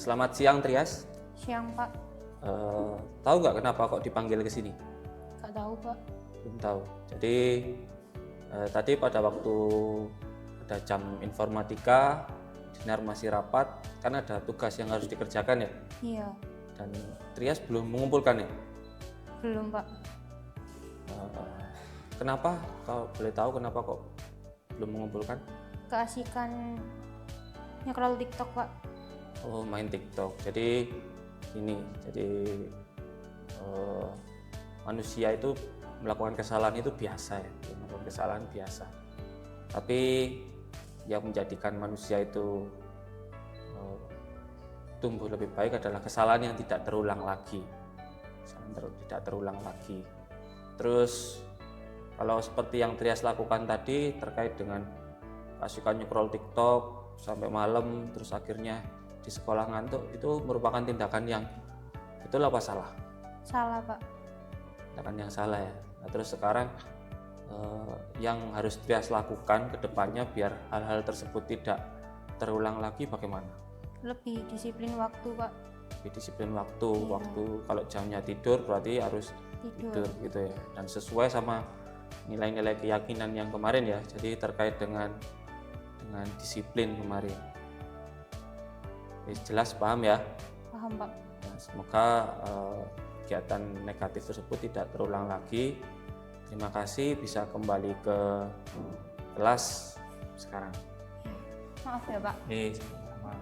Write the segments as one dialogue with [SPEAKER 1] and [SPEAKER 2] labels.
[SPEAKER 1] Selamat siang Trias.
[SPEAKER 2] Siang Pak,
[SPEAKER 1] Tahu nggak kenapa kok dipanggil ke sini?
[SPEAKER 2] nggak tahu Pak.
[SPEAKER 1] Belum tahu. Jadi tadi pada waktu ada jam informatika, Dinar masih rapat, kan ada tugas yang harus dikerjakan ya.
[SPEAKER 2] Iya,
[SPEAKER 1] Dan Trias belum mengumpulkan ya.
[SPEAKER 2] belum Pak.
[SPEAKER 1] Kenapa? Kalau boleh tahu kenapa kok belum mengumpulkan?
[SPEAKER 2] Keasikan nyekrol TikTok Pak.
[SPEAKER 1] Oh, main TikTok. Jadi ini, manusia itu melakukan kesalahan itu biasa ya, melakukan kesalahan biasa. Tapi yang menjadikan manusia itu tumbuh lebih baik adalah kesalahan yang tidak terulang lagi. Tidak terulang lagi. Terus kalau seperti yang Trias lakukan tadi terkait dengan keasikan nyekrol TikTok sampai malam, terus akhirnya di sekolah ngantuk, itu merupakan tindakan yang betul apa salah?
[SPEAKER 2] Salah Pak.
[SPEAKER 1] Tindakan yang salah ya. Nah, terus sekarang yang harus Trias lakukan ke depannya biar hal-hal tersebut tidak terulang lagi bagaimana?
[SPEAKER 2] Lebih disiplin waktu Pak.
[SPEAKER 1] Lebih disiplin waktu,
[SPEAKER 2] Iya.
[SPEAKER 1] waktu kalau jamnya tidur berarti harus tidur gitu ya. Dan sesuai sama nilai-nilai keyakinan yang kemarin ya. Jadi terkait dengan disiplin kemarin. Jelas paham ya?
[SPEAKER 2] Paham Pak.
[SPEAKER 1] Nah, semoga kegiatan negatif tersebut tidak terulang lagi. Terima kasih, bisa kembali ke kelas sekarang.
[SPEAKER 2] Maaf ya Pak.
[SPEAKER 1] Sama.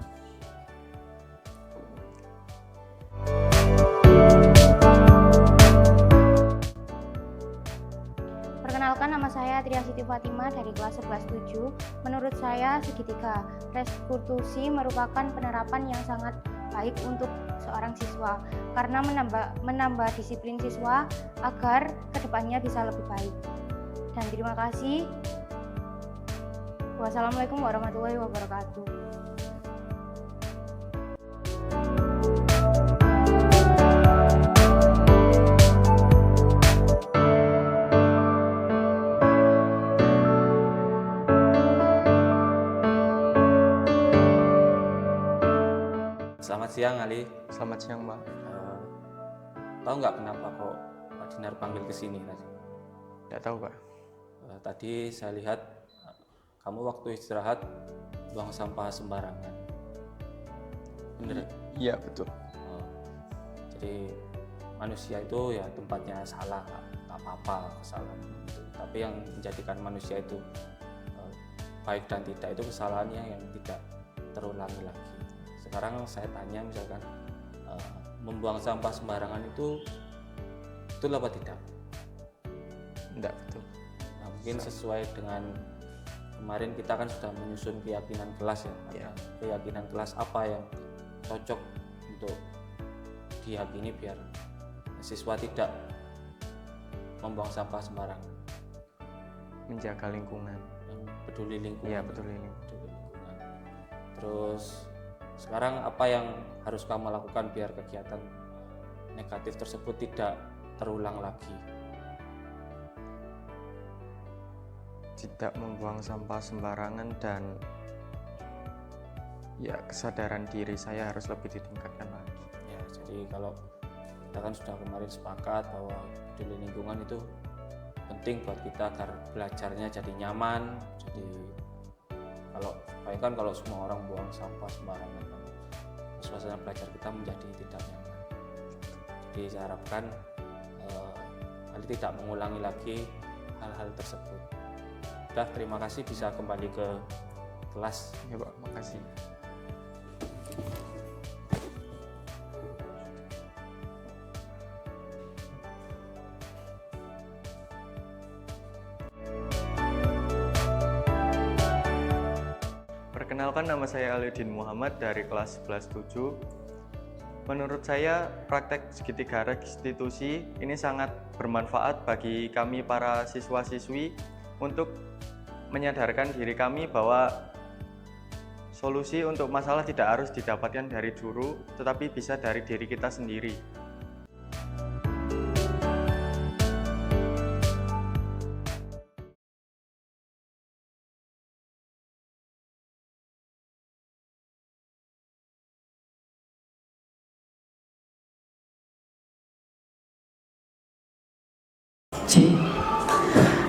[SPEAKER 2] Perkenalkan, nama saya Tria Siti Fatima dari kelas 11-7. Menurut saya segitiga restitusi merupakan penerapan yang sangat baik untuk seorang siswa karena menambah disiplin siswa agar kedepannya bisa lebih baik. Dan terima kasih. Wassalamualaikum warahmatullahi wabarakatuh.
[SPEAKER 1] Selamat siang Ali.
[SPEAKER 3] Selamat siang, Mbak.
[SPEAKER 1] Tahu nggak kenapa kok Pak Dinar panggil ke sini tadi?
[SPEAKER 3] Tidak tahu, Pak.
[SPEAKER 1] Tadi saya lihat kamu waktu istirahat buang sampah sembarangan. Bener?
[SPEAKER 3] Iya, betul.
[SPEAKER 1] Jadi manusia itu ya tempatnya salah, tak apa-apa kesalahan itu. Tapi yang menjadikan manusia itu baik dan tidak itu kesalahannya yang tidak terulangi lagi. Sekarang saya tanya misalkan membuang sampah sembarangan itu betul apa tidak?
[SPEAKER 3] Tidak betul.
[SPEAKER 1] Nah, mungkin sesuai dengan kemarin kita kan sudah menyusun keyakinan kelas ya.
[SPEAKER 3] Iya.
[SPEAKER 1] Keyakinan kelas apa yang cocok untuk diyakini biar siswa tidak membuang sampah sembarangan.
[SPEAKER 3] Menjaga lingkungan.
[SPEAKER 1] Yang peduli lingkungan.
[SPEAKER 3] Iya, peduli lingkungan.
[SPEAKER 1] Peduli lingkungan. Terus sekarang apa yang harus kamu lakukan biar kegiatan negatif tersebut tidak terulang lagi?
[SPEAKER 3] Tidak membuang sampah sembarangan dan ya kesadaran diri saya harus lebih ditingkatkan lagi.
[SPEAKER 1] Ya, jadi kalau kita kan sudah kemarin sepakat bahwa peduli lingkungan itu penting buat kita agar belajarnya jadi nyaman. Jadi kalau bayangkan kalau semua orang buang sampah sembarangan, suasana belajar kita menjadi tidak nyaman. Jadi saya harapkan Ali tidak mengulangi lagi hal-hal tersebut. Sudah, terima kasih, bisa kembali ke kelas.
[SPEAKER 3] Ya, Pak, makasih. Perkenalkan, nama saya Aliuddin Muhammad dari kelas 11-7. Menurut saya, praktek segitiga restitusi ini sangat bermanfaat bagi kami para siswa-siswi untuk menyadarkan diri kami bahwa solusi untuk masalah tidak harus didapatkan dari guru, tetapi bisa dari diri kita sendiri.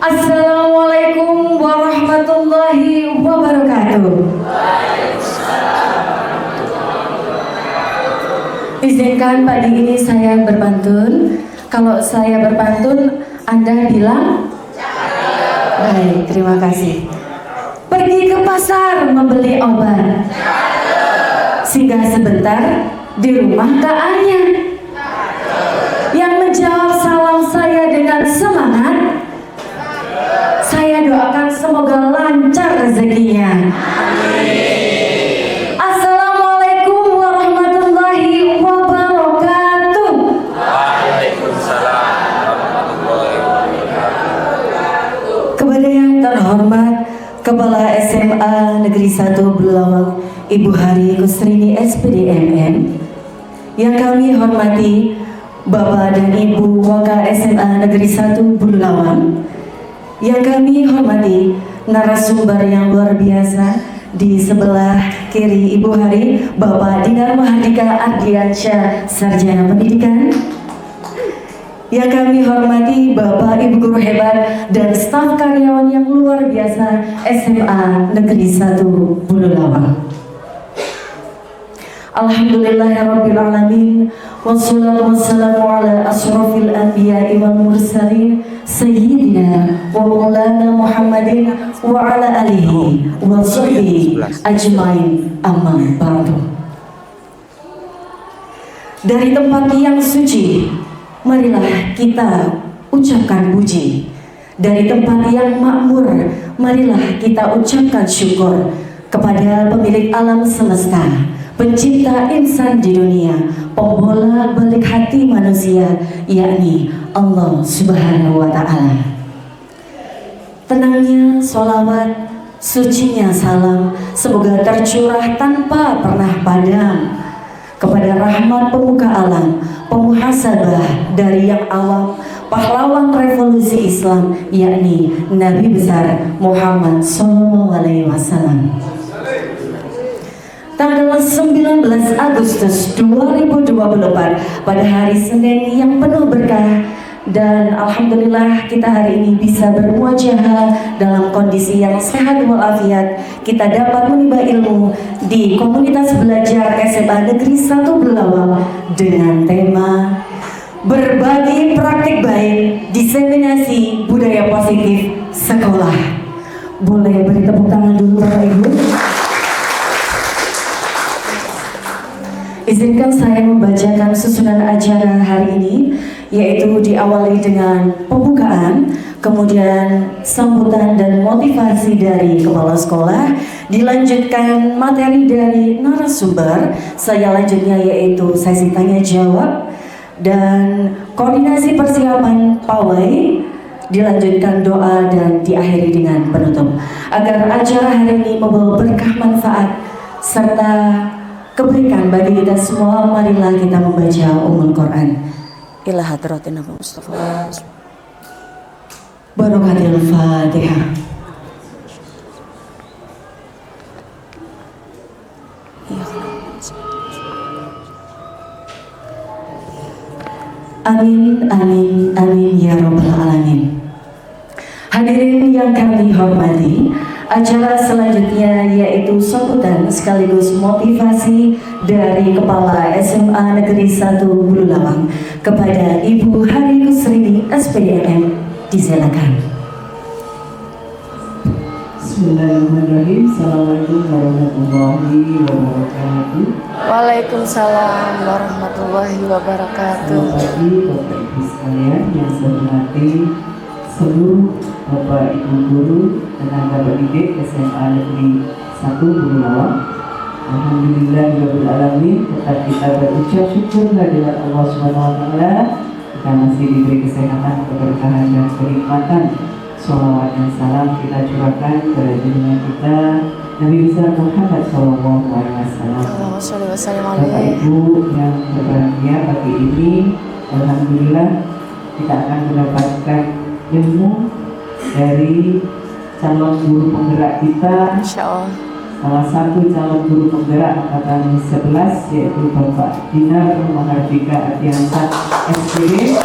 [SPEAKER 4] Assalamualaikum warahmatullahi wabarakatuh. Izinkan pagi ini saya berpantun. Kalau saya berpantun, Anda bilang? Baik, terima kasih. Pergi ke pasar membeli obat. Singgah sebentar di rumah Kak Anya. Yang menjawab salam saya dengan semangat. Saya doakan semoga lancar rezekinya. Assalamualaikum warahmatullahi wabarakatuh.
[SPEAKER 1] Waalaikumsalam warahmatullahi wabarakatuh.
[SPEAKER 4] Kepada yang terhormat Kepala SMA Negeri 1 Bulelawang Ibu Hari Kusrini SPD MM, yang kami hormati Bapak dan Ibu Waka SMA Negeri 1 Bulelawang, yang kami hormati narasumber yang luar biasa di sebelah kiri Ibu Hari, Bapak Dinar Mahardika Ardiansyah, Sarjana Pendidikan, yang kami hormati Bapak Ibu Guru hebat dan staf karyawan yang luar biasa SMA Negeri 1 Bulelawang. Alhamdulillahirrabbilalamin. Wassalatu wassalamu ala asrafil anbiya'i wal mursalin Sayyidina wa maulana Muhammadin wa ala alihi wa sahbihi ajmain, amma ba'du. Dari tempat yang suci, marilah kita ucapkan puji. Dari tempat yang makmur, marilah kita ucapkan syukur kepada pemilik alam semesta, pencipta insan di dunia, pembolak balik hati manusia, yakni Allah Subhanahu wa Ta'ala. Tenangnya sholawat, sucinya salam, semoga tercurah tanpa pernah padam kepada rahmat pemuka alam, pemuhasabah dari yang awam, pahlawan revolusi Islam, yakni Nabi besar Muhammad SAW. Tanggal 19 Agustus 2024 pada hari Senin yang penuh berkah, dan alhamdulillah kita hari ini bisa bermuajahah dalam kondisi yang sehat walafiat. Kita dapat menimba ilmu di komunitas belajar SMA Negeri 1 Bulelawang dengan tema berbagi praktik baik, diseminasi budaya positif sekolah. Boleh beri tepuk tangan dulu Bapak Ibu. Izinkan saya membacakan susunan acara hari ini, yaitu diawali dengan pembukaan, kemudian sambutan dan motivasi dari kepala sekolah, dilanjutkan materi dari narasumber, selanjutnya yaitu sesi tanya jawab, dan koordinasi persiapan pawai, dilanjutkan doa dan diakhiri dengan penutup. Agar acara hari ini membawa berkah manfaat serta kebaikan bagi kita semua, marilah kita membaca Ummul Quran. Ila hadratin Nabi Mustafa. Barakatil Fatihah. Amin, amin, amin ya rabbal alamin. Hadirin yang kami hormati, acara selanjutnya yaitu sambutan sekaligus motivasi dari Kepala SMA Negeri 1 Bulelawang kepada Ibu Hari Kusrini SPDM. Disilakan.
[SPEAKER 5] Bismillahirrahmanirrahim. Assalamualaikum warahmatullahi wabarakatuh.
[SPEAKER 4] Waalaikumsalam warahmatullahi wabarakatuh.
[SPEAKER 5] Selamat pagi Bapak Ibu sekalian yang saya hormati, seluruh Bapak Ibu guru, tenaga pendidik SMA Negeri 1 Bulelawang. Alhamdulillahirabbil alamin, tetap kita berucap syukur kehadirat Allah Subhanahu wa taala. Kita masih diberi kesehatan, keberkahan dan kenikmatan. Sholawat dan salam kita curahkan kepada junjungan kita Nabi besar Muhammad Sallallahu Alaihi Wasallam. Bapak Ibu yang berbahagia pagi ini, alhamdulillah kita akan mendapatkan ilmu dari calon guru penggerak kita. Salah satu calon guru penggerak angkatan 11 yaitu Bapak Dinar Mahardika Ardiansyah SPD.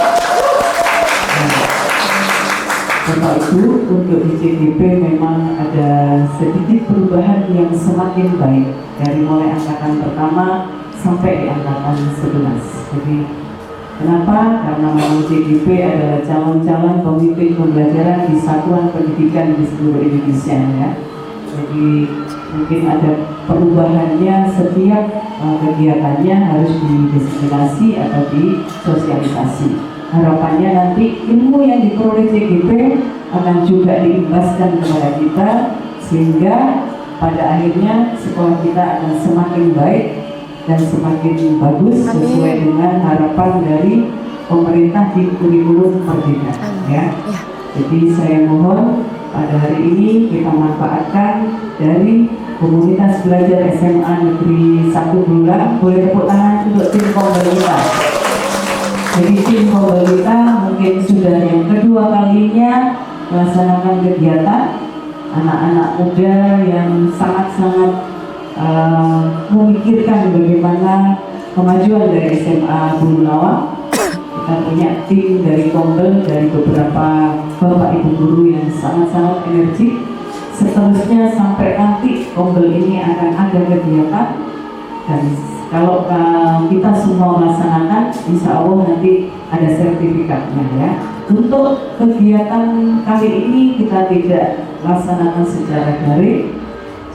[SPEAKER 5] Bapak Ibu, untuk di CDP memang ada sedikit perubahan yang semakin baik dari mulai angkatan pertama sampai di angkatan 11. Jadi kenapa? Karena memang CDP adalah calon-calon pemimpin pembelajaran di satuan pendidikan di seluruh Indonesia ya. Jadi mungkin ada perubahannya, setiap kegiatannya harus didiskriminasi atau disosialisasi. Harapannya nanti ilmu yang diperoleh CGP akan juga diimbaskan kepada kita, sehingga pada akhirnya sekolah kita akan semakin baik dan semakin bagus sesuai dengan harapan dari pemerintah di kurikulum Merdeka ya. Jadi saya mohon pada hari ini kita manfaatkan dari komunitas belajar SMA Negeri 1 Bulungan. Boleh tepuk tangan untuk tim pemerintah. Jadi tim Kobalita mungkin sudah yang kedua kalinya melaksanakan kegiatan. Anak-anak muda yang sangat-sangat memikirkan bagaimana kemajuan dari SMA Bulunawang. Kita punya tim dari Kombel, dari beberapa bapak ibu guru yang sangat-sangat energik. Seterusnya sampai nanti Kombel ini akan ada kegiatan, dan kalau kita semua melaksanakan, insya Allah nanti ada sertifikatnya ya. Untuk kegiatan kali ini kita tidak laksanakan secara daring,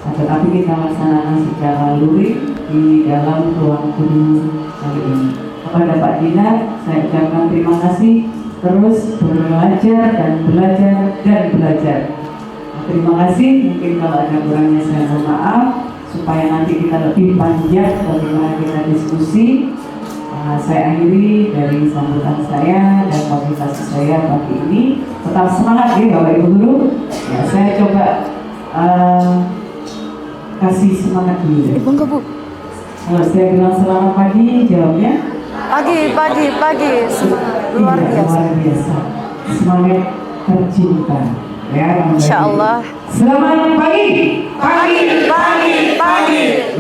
[SPEAKER 5] tetapi kita laksanakan secara luring di dalam ruang guru kali ini. Kepada Pak Dinar, saya ucapkan terima kasih, terus belajar dan belajar dan belajar. Terima kasih, mungkin kalau ada kurangnya saya mohon maaf, supaya nanti kita lebih panjang bagaimana kita diskusi. Saya akhiri dari sambutan saya dan motivasi saya pagi ini. Tetap semangat ya Bapak Ibu Guru. Ya, saya coba kasih semangat dulu ya. Kalau saya bilang selamat pagi, jawabnya
[SPEAKER 6] pagi. Luar biasa.
[SPEAKER 5] Semangat tercinta. Ya,
[SPEAKER 6] Insya Allah.
[SPEAKER 5] Selamat pagi.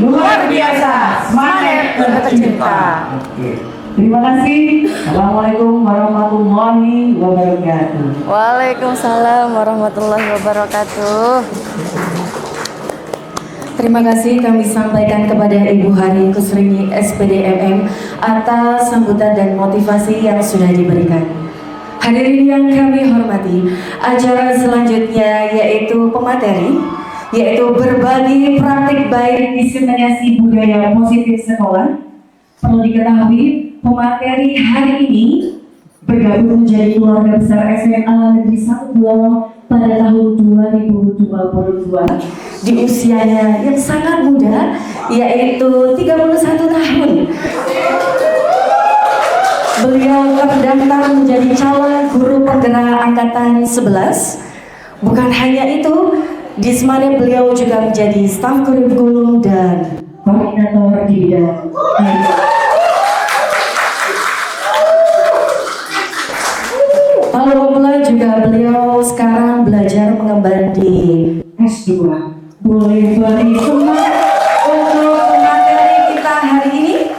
[SPEAKER 5] Luar biasa. Semangat tercinta. Oke. Terima kasih. Assalamualaikum warahmatullahi wabarakatuh.
[SPEAKER 6] Waalaikumsalam warahmatullahi wabarakatuh.
[SPEAKER 4] Terima kasih kami sampaikan kepada Ibu Hari Kusrini SPDMM atas sambutan dan motivasi yang sudah diberikan. Hadirin yang kami hormati, acara selanjutnya yaitu pemateri, yaitu berbagi praktik baik diseminasi budaya positif sekolah. Perlu diketahui, pemateri hari ini bergabung menjadi keluarga besar SMA Negeri 1 Bulungan pada tahun 2022 di usianya yang sangat muda, yaitu 31 tahun. Beliau terdaftar menjadi calon guru penggerak angkatan 11. Bukan hanya itu, di Semanep beliau juga menjadi staf kurikulum dan koordinator di bidang. Lalu pula juga beliau sekarang belajar mengemban di S2. Boleh beri semangat untuk materi kita hari ini.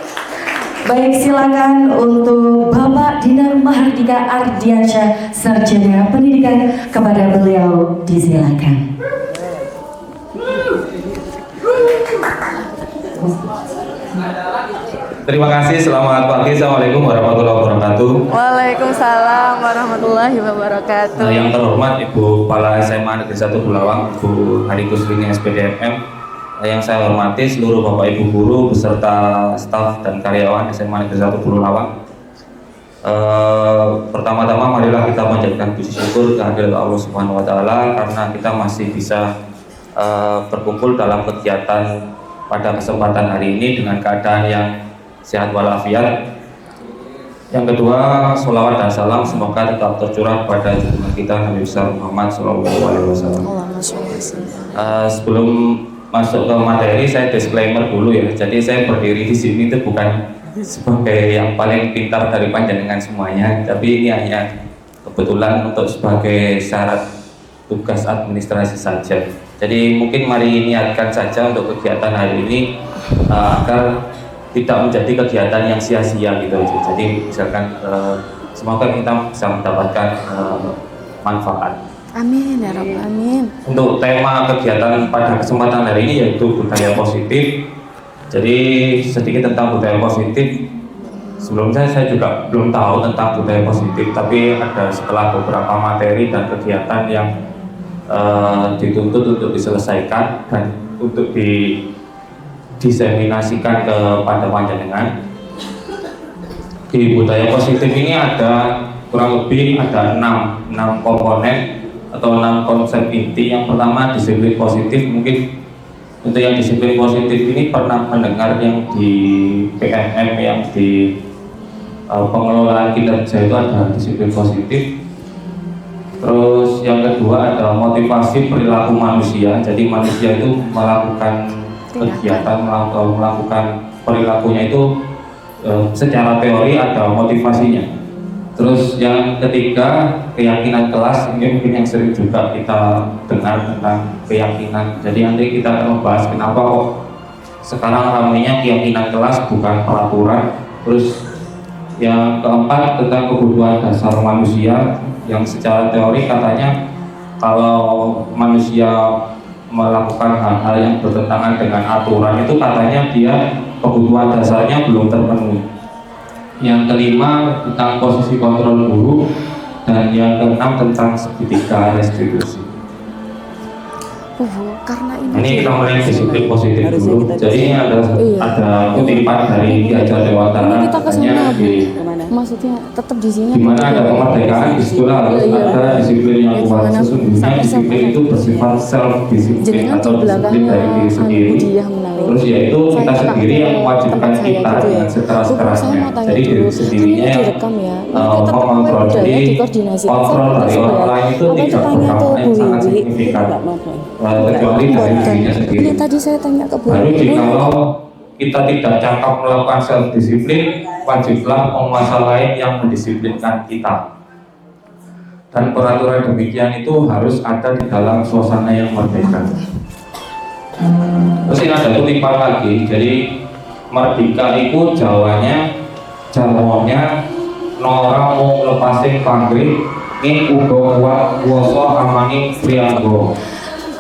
[SPEAKER 4] Baik, silakan untuk Bapak Dinar Mahardika Ardiansyah, Sarjana Pendidikan, kepada beliau disilakan.
[SPEAKER 1] Terima kasih, selamat pagi, assalamualaikum warahmatullahi wabarakatuh.
[SPEAKER 6] Waalaikumsalam warahmatullahi wabarakatuh.
[SPEAKER 1] Yang terhormat Ibu Kepala SMA Negeri 1 Bulawang, Ibu Hari Kusrini SPDMM. Yang saya hormati seluruh Bapak Ibu guru beserta staf dan karyawan SMA Negeri 1 Bulawang. Pertama-tama marilah kita panjatkan puji syukur kehadirat Allah Subhanahu wa taala karena kita masih bisa berkumpul dalam kegiatan pada kesempatan hari ini dengan keadaan yang sehat walafiat. Yang kedua, sholawat dan salam semoga tetap tercurah pada junjungan kita Nabi besar Muhammad SAW. Sebelum masuk ke materi, saya disclaimer dulu ya. Jadi saya berdiri di sini itu bukan sebagai yang paling pintar dari panjenengan semuanya, tapi ini hanya kebetulan untuk sebagai syarat tugas administrasi saja. Jadi mungkin mari niatkan saja untuk kegiatan hari ini agar tidak menjadi kegiatan yang sia-sia gitu aja. Jadi misalkan semoga kita bisa mendapatkan manfaat.
[SPEAKER 6] Amin ya Rabbal Alamin.
[SPEAKER 1] Untuk tema kegiatan pada kesempatan hari ini yaitu budaya positif. Jadi sedikit tentang budaya positif. Sebelumnya saya juga belum tahu tentang budaya positif, tapi ada setelah beberapa materi dan kegiatan yang dituntut untuk diselesaikan dan untuk didiseminasikan kepada panjenengan. Di budaya positif ini ada kurang lebih ada 6 komponen atau 6 konsep inti. Yang pertama disiplin positif. Mungkin untuk yang disiplin positif ini pernah mendengar yang di PMM, yang di pengelolaan kinerja itu ada disiplin positif. Terus yang kedua ada motivasi perilaku manusia. Jadi manusia itu melakukan kegiatan, melakukan perilakunya itu secara teori ada motivasinya. Terus yang ketiga keyakinan kelas. Ini mungkin yang sering juga kita dengar tentang keyakinan. Jadi nanti kita akan membahas kenapa kok sekarang ramainya keyakinan kelas bukan peraturan. Terus yang keempat tentang kebutuhan dasar manusia, yang secara teori katanya kalau manusia melakukan hal-hal yang bertentangan dengan aturan itu katanya dia kebutuhan dasarnya belum terpenuhi. Yang kelima tentang posisi kontrol guru, dan yang keenam tentang segitiga restitusi.
[SPEAKER 6] Karena
[SPEAKER 1] Ini kita mulai disiplin positif dulu. Jadi ini ada kutipan dari Ki Hajar Dewantara.
[SPEAKER 6] kita
[SPEAKER 1] Katanya
[SPEAKER 6] maksudnya tetap di sini.
[SPEAKER 1] di mana ada kemerdekaan, di situ harus ada disiplin yang kuat. Sesungguhnya disiplin itu bersifat self disiplin atau disiplin dari diri sendiri. Terus yaitu kita sendiri yang mewajibkan kita dengan sekeras-kerasnya. Jadi diri sendirinya yang mengontrol. Jadi kontrol dari orang lain itu tidak berdampak yang sangat signifikan, kecuali dari dirinya sendiri.
[SPEAKER 6] Ini tadi saya tanya ke Bu.
[SPEAKER 1] Baru jikalau kita tidak cakap melakukan self disiplin, wajiblah penguasa lain yang mendisiplinkan kita. Dan peraturan demikian itu harus ada di dalam suasana yang merdeka. Terus ini ada kutipan lagi. Jadi merdeka itu Jawanya Nora mau lepasin panggrih ini uga kuat kuoso amani prianggo.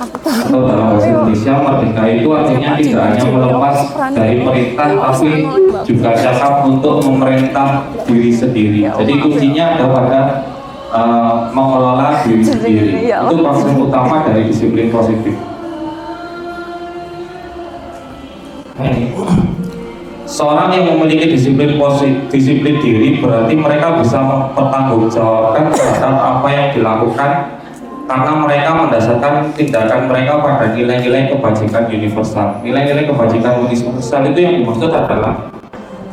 [SPEAKER 1] Atau dalam bahasa Indonesia merdeka itu artinya tidak hanya melepas dari perintah tapi juga cakap untuk memerintah diri sendiri. Jadi kuncinya ada pada mengelola diri sendiri. Itu konsep utama dari disiplin positif. Seorang yang memiliki disiplin diri berarti mereka bisa mempertanggungjawabkan terhadap apa yang dilakukan karena mereka mendasarkan tindakan mereka pada nilai-nilai kebajikan universal. Nilai-nilai kebajikan universal itu yang dimaksud adalah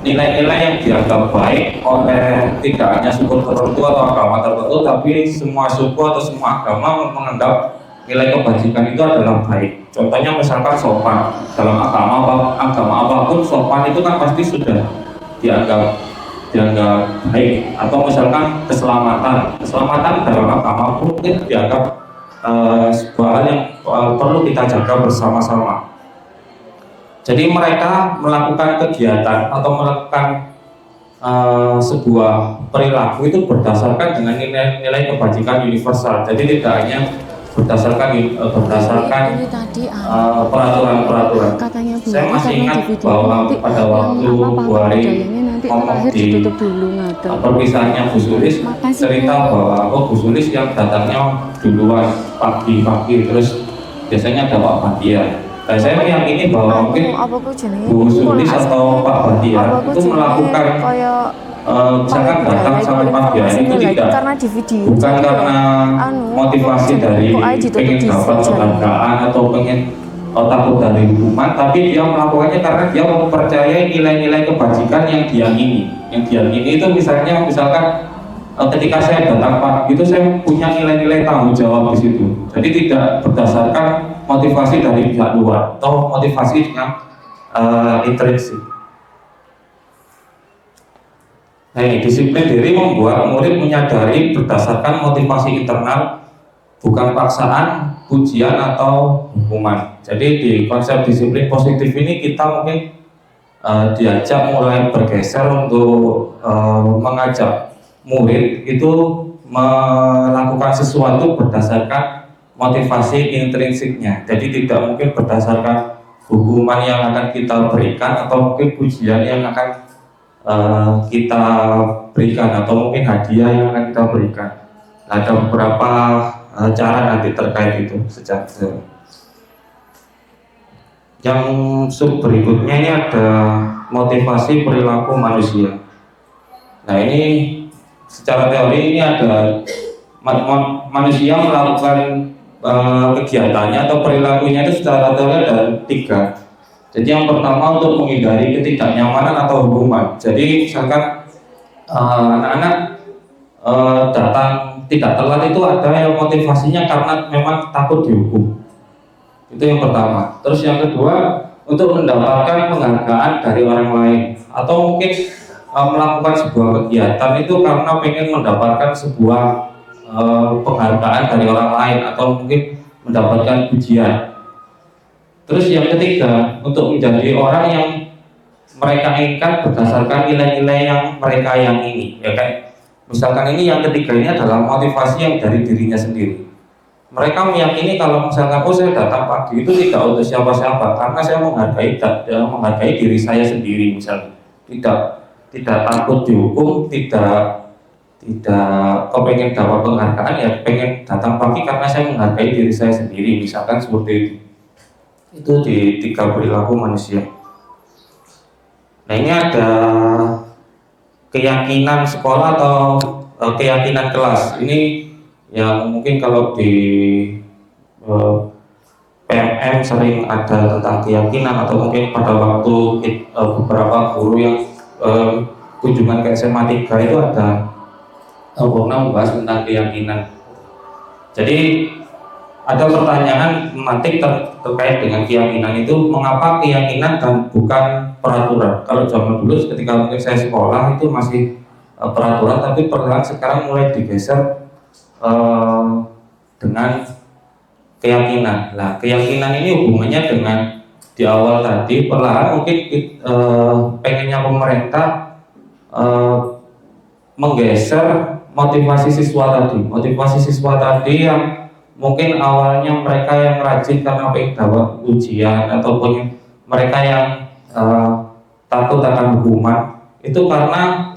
[SPEAKER 1] nilai-nilai yang dianggap baik oleh tidak hanya suku tertentu atau agama tertentu, tapi semua suku atau semua agama menganggap nilai kebajikan itu adalah baik. Contohnya misalkan sopan. Dalam agama apapun sopan itu kan pasti sudah dianggap baik. Atau misalkan keselamatan dalam agama pun mungkin dianggap sebuah hal yang perlu kita jaga bersama-sama. Jadi mereka melakukan kegiatan atau melakukan sebuah perilaku itu berdasarkan dengan nilai kebajikan universal. Jadi tidak hanya berdasarkan peraturan-peraturan. Saya masih ingat bahwa pada waktu Bu Ari ngomong di perpisahannya Bu Sulis, cerita bahwa Bu Sulis yang datangnya duluan pagi-pagi, terus biasanya ada Pak Bahtiar. Dan saya meyakini bahwa mungkin Bu Sulis atau Pak Bahtiar itu melakukan misalkan datang sampai pagi itu tidak bukan karena motivasi dari pengen dapat penghargaan atau pengen takut dari hukuman, tapi dia melakukannya karena dia mempercayai nilai-nilai kebajikan yang dia ingini itu misalkan ketika saya datang pagi itu saya punya nilai-nilai tanggung jawab di situ. Jadi tidak berdasarkan motivasi dari pihak luar atau motivasi yang intrinsik. Nah, ini disiplin diri membuat murid menyadari berdasarkan motivasi internal, bukan paksaan, pujian atau hukuman. Jadi di konsep disiplin positif ini kita mungkin diajak mulai bergeser untuk mengajak murid itu melakukan sesuatu berdasarkan motivasi intrinsiknya. Jadi tidak mungkin berdasarkan hukuman yang akan kita berikan atau mungkin pujian yang akan kita berikan atau mungkin hadiah yang akan kita berikan. Nah, ada beberapa cara nanti terkait itu sejak yang sub berikutnya ini ada motivasi perilaku manusia. Nah, ini secara teori ini ada manusia melakukan kegiatannya atau perilakunya itu secara teori ada 3. Jadi yang pertama untuk menghindari ketidaknyamanan atau hukuman. Jadi misalkan anak-anak datang tidak telat itu ada yang motivasinya karena memang takut dihukum. Itu yang pertama. Terus yang kedua untuk mendapatkan penghargaan dari orang lain atau mungkin melakukan sebuah kegiatan itu karena pengen mendapatkan sebuah penghargaan dari orang lain atau mungkin mendapatkan pujian. Terus yang ketiga untuk menjadi orang yang mereka inginkan berdasarkan nilai-nilai yang mereka yakini. Ya kan? Misalkan ini yang ketiga ini adalah motivasi yang dari dirinya sendiri. Mereka meyakini kalau misalkan saya datang pagi itu tidak untuk siapa-siapa karena saya menghargai diri saya sendiri misalnya. Tidak takut dihukum, tidak kepengen dapat penghargaan, ya pengen datang pagi karena saya menghargai diri saya sendiri, misalkan seperti itu. Itu di 3 perilaku manusia. Nah, ini ada keyakinan sekolah atau keyakinan kelas. Ini yang mungkin kalau di PMM sering ada tentang keyakinan atau mungkin pada waktu beberapa guru yang kunjungan ke SMA 3 itu ada pernah membahas tentang keyakinan. Jadi ada pertanyaan tematik terkait dengan keyakinan itu, mengapa keyakinan dan bukan peraturan? Kalau zaman dulu ketika mungkin saya sekolah itu masih peraturan, tapi perlahan sekarang mulai digeser dengan keyakinan. Nah, keyakinan ini hubungannya dengan di awal tadi, perlahan mungkin pengennya pemerintah menggeser motivasi siswa tadi yang mungkin awalnya mereka yang rajin karena pengen dapat ujian ataupun mereka yang takut akan hukuman itu karena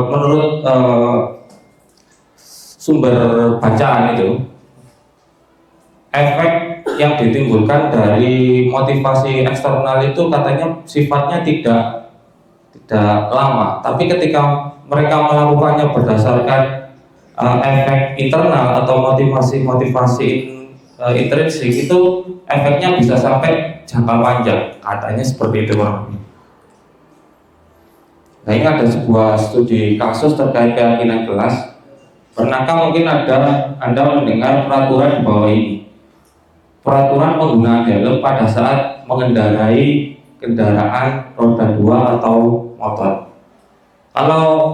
[SPEAKER 1] menurut sumber bacaan itu efek yang ditimbulkan dari motivasi eksternal itu katanya sifatnya tidak lama, tapi ketika mereka melakukannya berdasarkan efek internal atau motivasi intrinsik itu efeknya bisa sampai jangka panjang, katanya seperti itu. Nah, ini ada sebuah studi kasus terkait keyakinan kelas. Pernahkah mungkin Anda mendengar peraturan di bawah ini? Peraturan penggunaan helm pada saat mengendarai kendaraan roda 2 atau motor. Kalau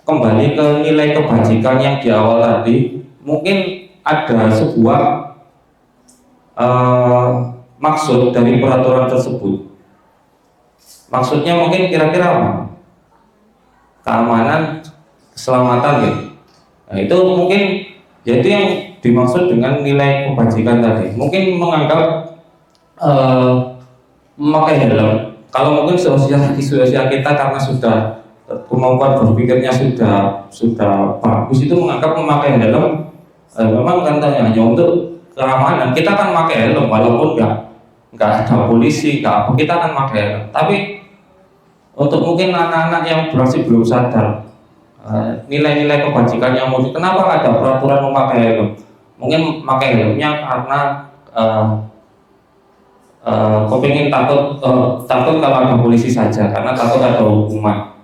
[SPEAKER 1] kembali ke nilai kebajikan yang di awal tadi, mungkin ada sebuah maksud dari peraturan tersebut. Maksudnya mungkin kira-kira apa? Keamanan, keselamatan gitu. Nah, itu mungkin yaitu yang dimaksud dengan nilai kebajikan tadi. Mungkin menganggap memakai helm. Kalau mungkin seusia kita karena sudah kemampuan berpikirnya sudah bagus, itu menganggap memakai helm memang katanya hanya untuk keamanan. Kita kan memakai helm walaupun nggak ada polisi, kita kan memakai helm. Tapi untuk mungkin anak-anak yang masih belum sadar nilai-nilai kebajikan yang muncul, kenapa ada peraturan memakai helm? Mungkin memakai helmnya karena kepingin takut kalau ada polisi saja, karena takut ada hukuman.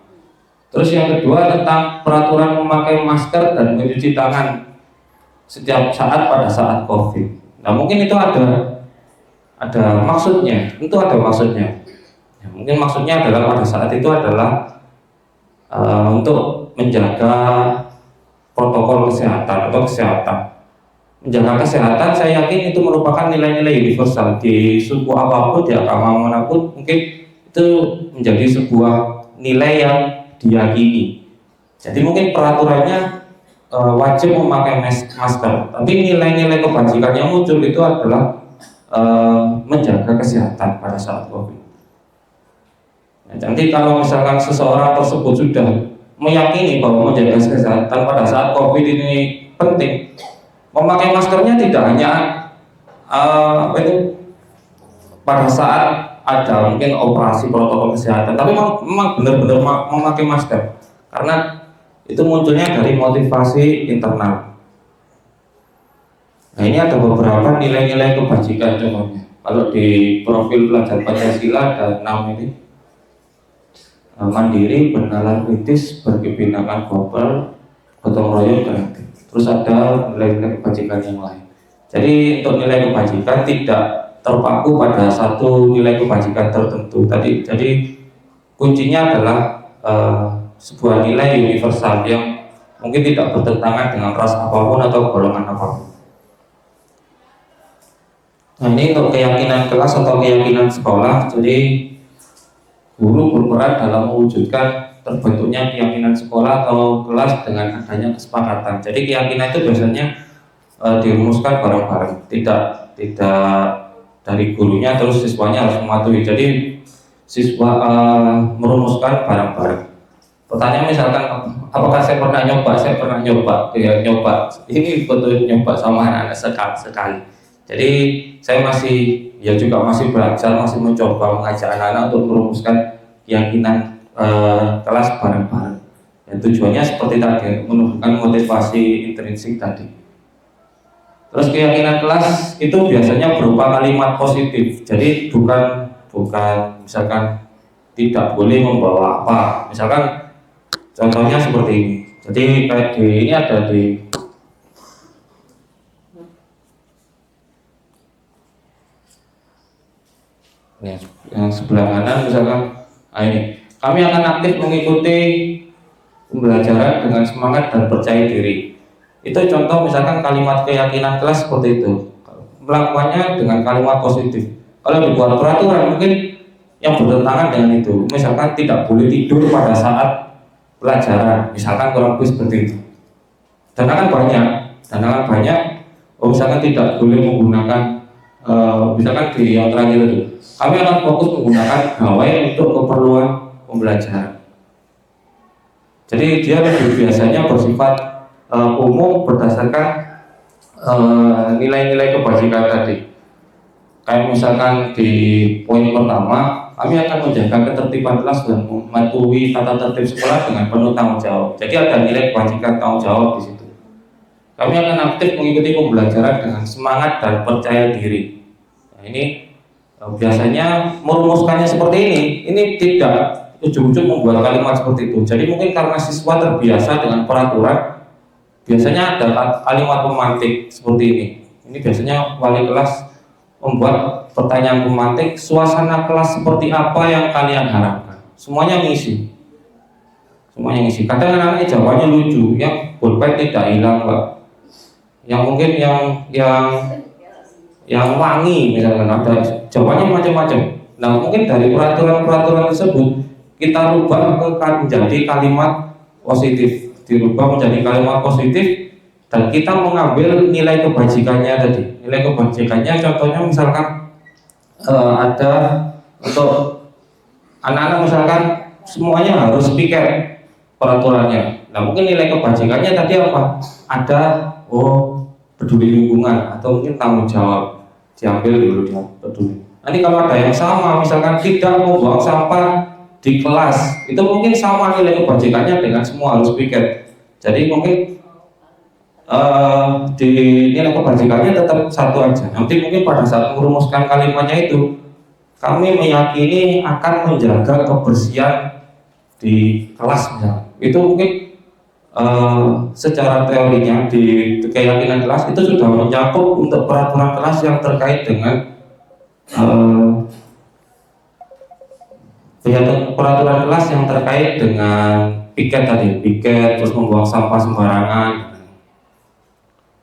[SPEAKER 1] Terus yang kedua tentang peraturan memakai masker dan mencuci tangan setiap saat pada saat COVID. Nah, mungkin itu ada maksudnya. Itu ada maksudnya. Ya, mungkin maksudnya adalah pada saat itu adalah untuk menjaga protokol kesehatan atau kesehatan. Menjaga kesehatan, saya yakin itu merupakan nilai-nilai universal di suku apapun, di agama manapun, mungkin itu menjadi sebuah nilai yang diyakini. Jadi mungkin peraturannya wajib memakai masker, tapi nilai-nilai kebajikan yang muncul itu adalah menjaga kesehatan pada saat COVID. Nah, nanti kalau misalkan seseorang tersebut sudah meyakini bahwa menjaga kesehatan pada saat COVID ini penting, memakai maskernya tidak hanya pada saat ada mungkin operasi protokol kesehatan, tapi memang benar-benar memakai masker karena itu munculnya dari motivasi internal. Nah, ini ada beberapa nilai-nilai kebajikan contohnya. Kalau di profil pelajar Pancasila ada 6 ini. Mandiri, bernalar kritis, berkebinekaan global, gotong royong, kreatif. Terus ada nilai-nilai kebajikan yang lain. Jadi untuk nilai kebajikan tidak terpaku pada satu nilai kebajikan tertentu. Jadi kuncinya adalah sebuah nilai universal yang mungkin tidak bertentangan dengan ras apapun atau golongan apapun. Nah, ini untuk keyakinan kelas atau keyakinan sekolah. Jadi guru berperan dalam mewujudkan terbentuknya keyakinan sekolah atau kelas dengan adanya kesepakatan. Jadi keyakinan itu biasanya dirumuskan bareng-bareng, tidak dari gurunya terus siswanya harus mematuhi. Jadi siswa merumuskan bareng-bareng. Pertanyaan misalkan, apakah saya pernah nyoba? Saya pernah nyoba. Ya, nyoba. Ini betul nyoba sama anak-anak sekali. Jadi saya masih belajar, masih mencoba mengajak anak-anak untuk merumuskan keyakinan kelas bareng-bareng. Dan tujuannya seperti tadi, menumbuhkan motivasi intrinsik tadi. Terus keyakinan kelas itu biasanya berupa kalimat positif. Jadi bukan misalkan tidak boleh membawa apa. Misalkan contohnya seperti ini. Jadi kayak ini ada di yang sebelah kanan misalkan, ini kami akan aktif mengikuti pembelajaran dengan semangat dan percaya diri. Itu contoh misalkan kalimat keyakinan kelas seperti itu. Melakukannya dengan kalimat positif. Kalau dibuat peraturan mungkin yang bertentangan dengan itu. Misalkan tidak boleh tidur pada saat pelajaran, misalkan kurang lebih seperti itu. Dan akan banyak. Misalkan tidak boleh menggunakan misalkan di yang terakhir itu, kami akan fokus menggunakan gawai untuk keperluan pembelajaran. Jadi dia lebih biasanya bersifat umum berdasarkan nilai-nilai kebajikan tadi. Kayak misalkan di poin pertama, kami akan menjaga ketertiban kelas dan mematuhi tata tertib sekolah dengan penuh tanggung jawab. Jadi ada nilai kebajikan tanggung jawab di situ. Kami akan aktif mengikuti pembelajaran dengan semangat dan percaya diri. Nah, ini biasanya merumuskannya seperti ini. Ini tidak ujung-ujung membuat kalimat seperti itu. Jadi mungkin karena siswa terbiasa dengan peraturan, biasanya ada kalimat pemantik seperti ini. Ini biasanya wali kelas membuat pertanyaan pemantik, suasana kelas seperti apa yang kalian harapkan. Semuanya ngisi. Kadang anak-anaknya jawabannya lucu, yang pulpen tidak hilang, Pak. Yang mungkin yang wangi misalkan, ada jawabannya macam-macam. Nah, mungkin dari peraturan tersebut kita rubah menjadi kalimat positif, dirubah menjadi kalimat positif, dan kita mengambil nilai kebajikannya tadi. Nilai kebajikannya contohnya misalkan ada untuk anak-anak misalkan semuanya harus piket peraturannya. Nah, mungkin nilai kebajikannya tadi apa? Ada peduli lingkungan atau mungkin tanggung jawab, diambil dulu dia peduli. Nanti kalau ada yang sama misalkan tidak membuang sampah di kelas, itu mungkin sama nilai kebajikannya dengan semua harus piket. Jadi mungkin di nilai kebajikannya tetap satu aja. Nanti mungkin pada saat merumuskan kalimatnya itu, kami meyakini akan menjaga kebersihan di kelas misalnya. Itu mungkin secara teorinya di keyakinan kelas itu sudah mencakup untuk peraturan kelas yang terkait dengan peraturan kelas yang terkait dengan piket tadi, terus membuang sampah sembarangan.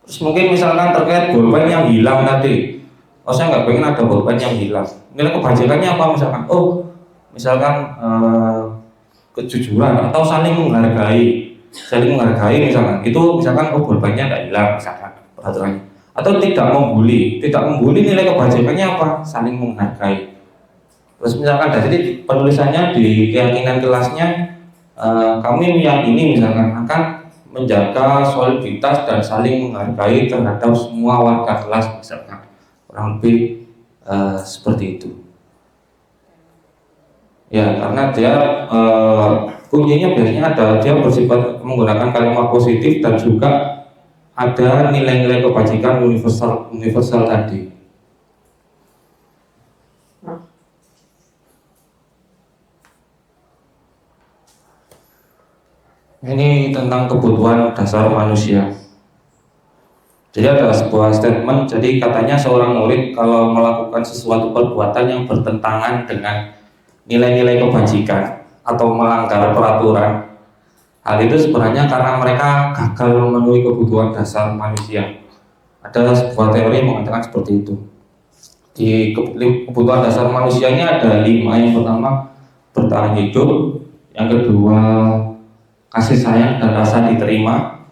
[SPEAKER 1] Terus mungkin misalkan terkait bolpen yang hilang tadi, saya nggak pengen ada bolpen yang hilang. Nilai kebajikannya apa misalkan? Misalkan kejujuran atau saling menghargai. saling menghargai misalkan, itu misalkan bolpennya tidak hilang misalkan peraturannya, atau tidak membuli nilai kebajikannya apa? Saling menghargai. Terus misalkan dari penulisannya di keyakinan kelasnya, kami meyakini misalkan akan menjaga soliditas dan saling menghargai terhadap semua warga kelas misalkan, kurang lebih seperti itu. Ya, karena dia kuncinya biasanya dia bersifat menggunakan kalimat positif dan juga ada nilai-nilai kebajikan universal tadi. Ini tentang kebutuhan dasar manusia. Jadi ada sebuah statement, jadi katanya seorang murid kalau melakukan sesuatu perbuatan yang bertentangan dengan nilai-nilai kebajikan atau melanggar peraturan, hal itu sebenarnya karena mereka gagal memenuhi kebutuhan dasar manusia. Ada sebuah teori yang mengatakan seperti itu. Di kebutuhan dasar manusia ini ada 5. Yang pertama, bertahan hidup. Yang kedua, kasih sayang dan rasa diterima.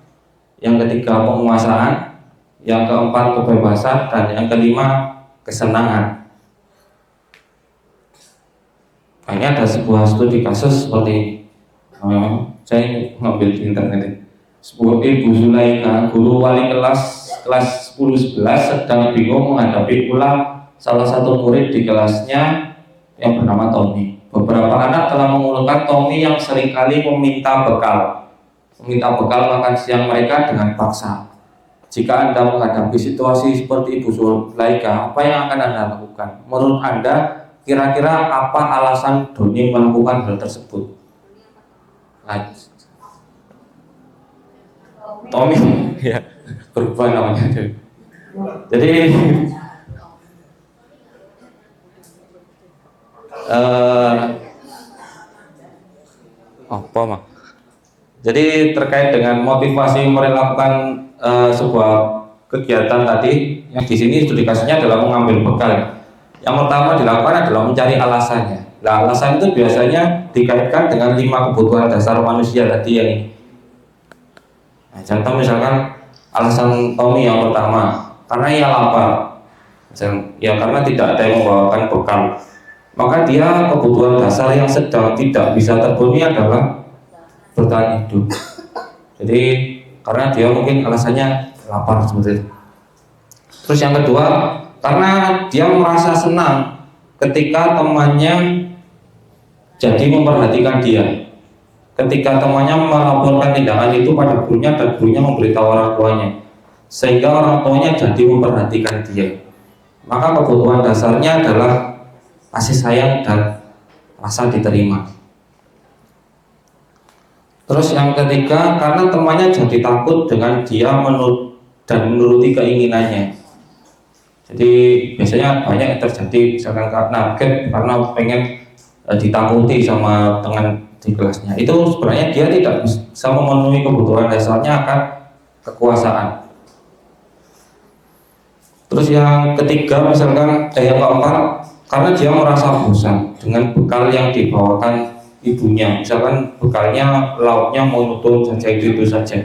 [SPEAKER 1] Yang ketiga, penguasaan. Yang keempat, kebebasan. Dan yang kelima, kesenangan. Nah, ini ada sebuah studi kasus seperti saya ngambil di internet. Sebuah Ibu Zulaika, guru wali kelas 10-11 sedang bingung menghadapi pula salah satu murid di kelasnya yang bernama Tommy. Beberapa anak telah mengeluhkan Tommy yang seringkali meminta bekal makan siang mereka dengan paksa. Jika Anda menghadapi situasi seperti Ibu Zulaika, apa yang akan Anda lakukan? Menurut Anda, kira-kira apa alasan Doni melakukan hal tersebut? Nah, Tommy, ya berubah namanya. Jadi apa mah? Jadi terkait dengan motivasi melakukan sebuah kegiatan tadi, yang di sini studi kasusnya adalah mengambil bekal. Yang pertama dilakukan adalah mencari alasannya. Nah, alasan itu biasanya dikaitkan dengan 5 kebutuhan dasar manusia tadi yang ini. Nah, contoh misalkan alasan Tommy yang pertama, karena ia lapar. Ya karena tidak ada yang membawakan bekal. Maka dia kebutuhan dasar yang sedang tidak bisa terpenuhi adalah bertahan hidup. Jadi karena dia mungkin alasannya lapar seperti itu. Terus yang kedua, karena dia merasa senang ketika temannya jadi memperhatikan dia. Ketika temannya melaporkan tindakan itu pada gurunya dan gurunya memberitahu orang tuanya, sehingga orang tuanya jadi memperhatikan dia. Maka kebutuhan dasarnya adalah kasih sayang dan rasa diterima. Terus yang ketiga, karena temannya jadi takut dengan dia menuruti keinginannya. Jadi biasanya banyak yang terjadi, misalkan target karena pengen ditakuti sama teman di kelasnya. Itu sebenarnya dia tidak bisa memenuhi kebutuhan dasarnya akan kekuasaan. Terus yang ketiga misalkan yang keempat, karena dia merasa bosan dengan bekal yang dibawakan ibunya. Misalkan bekalnya lauknya monoton saja, itu saja.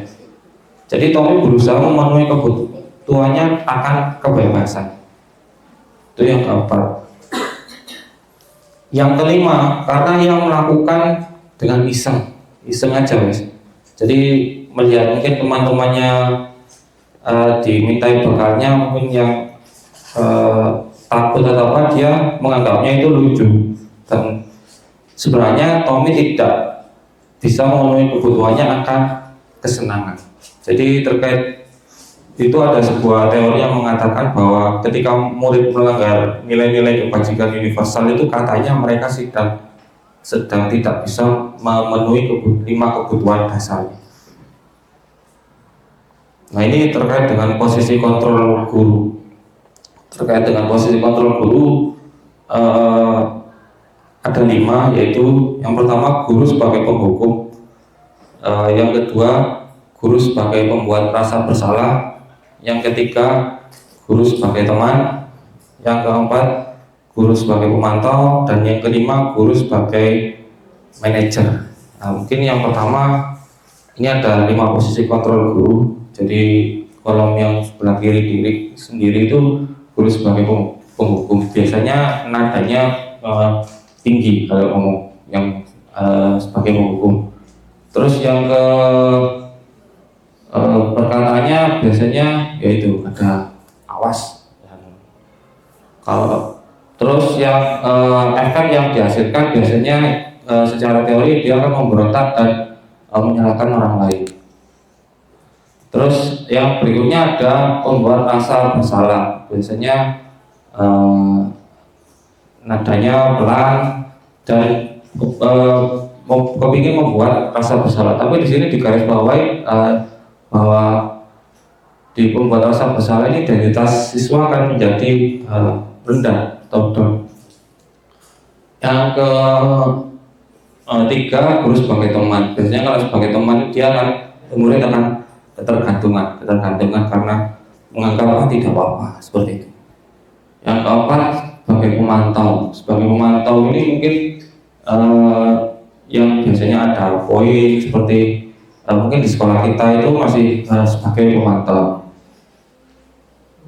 [SPEAKER 1] Jadi Tommy berusaha memenuhi kebutuhannya akan kebebasan. Itu yang keempat. Yang kelima, karena yang melakukan dengan iseng aja guys. Jadi melihat mungkin teman-temannya dimintai bekalnya, mungkin yang takut atau apa, dia menganggapnya itu lucu. Dan sebenarnya Tommy tidak bisa memenuhi kebutuhannya akan kesenangan. Jadi terkait itu ada sebuah teori yang mengatakan bahwa ketika murid melanggar nilai-nilai kebajikan universal itu katanya mereka sedang tidak bisa memenuhi 5 kebutuhan dasar. Nah, ini terkait dengan posisi kontrol guru. Terkait dengan posisi kontrol guru ada 5, yaitu yang pertama guru sebagai penghukum, yang kedua guru sebagai pembuat rasa bersalah, yang ketiga guru sebagai teman, yang keempat guru sebagai pemantau, dan yang kelima guru sebagai manajer. Nah, mungkin yang pertama Ini ada 5 posisi kontrol guru. Jadi kolom yang sebelah kiri sendiri itu guru sebagai penghukum. Biasanya nadanya tinggi kalau ngomong yang sebagai penghukum. Terus yang ke perkataannya biasanya yaitu ada awas. Kalau terus yang efek yang dihasilkan biasanya secara teori dia akan memberontak dan menyalahkan orang lain. Terus yang berikutnya ada membuat rasa bersalah. Biasanya nadanya pelan dan kepingin membuat rasa bersalah. Tapi di sini digarisbawahi bahwa di pembuat rasa bersalah ini identitas siswa akan menjadi rendah atau down. Yang ketiga, guru sebagai teman. Biasanya kalau sebagai teman dia akan murid akan ketergantungan karena menganggap tidak apa-apa seperti itu. Yang keempat, sebagai pemantau. Sebagai pemantau ini mungkin yang biasanya ada poin seperti mungkin di sekolah kita itu masih sebagai pemantau.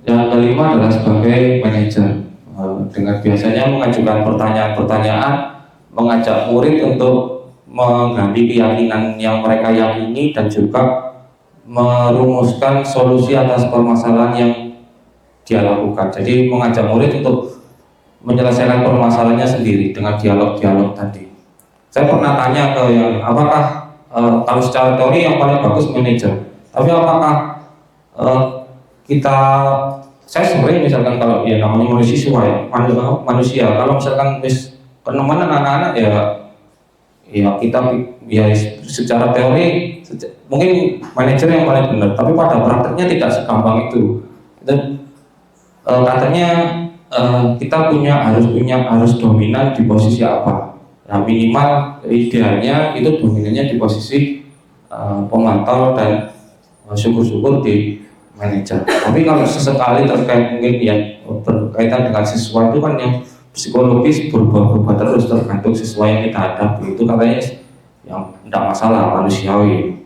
[SPEAKER 1] Yang kelima adalah sebagai manajer. Dengan biasanya mengajukan pertanyaan-pertanyaan, mengajak murid untuk menggali keyakinan yang mereka yakini dan juga merumuskan solusi atas permasalahan yang dia lakukan. Jadi mengajak murid untuk menyelesaikan permasalahannya sendiri dengan dialog-dialog tadi. Saya pernah tanya ke yang apakah kalau secara teori yang paling bagus manajer, tapi apakah saya sering misalkan kalau ya namanya manusia kalau misalkan penemuan anak-anak ya kita ya secara teori mungkin manajer yang paling benar, tapi pada prakteknya tidak segampang itu. Katanya kita harus dominan di posisi apa? Nah, minimal idealnya itu dominannya di posisi pemantau dan syukur-syukur di manajer. Tapi kalau sesekali terkait mungkin ya berkaitan dengan siswa itu kan yang psikologis berubah-ubah terus tergantung siswa yang kita hadapi, itu katanya yang tidak masalah, manusiawi.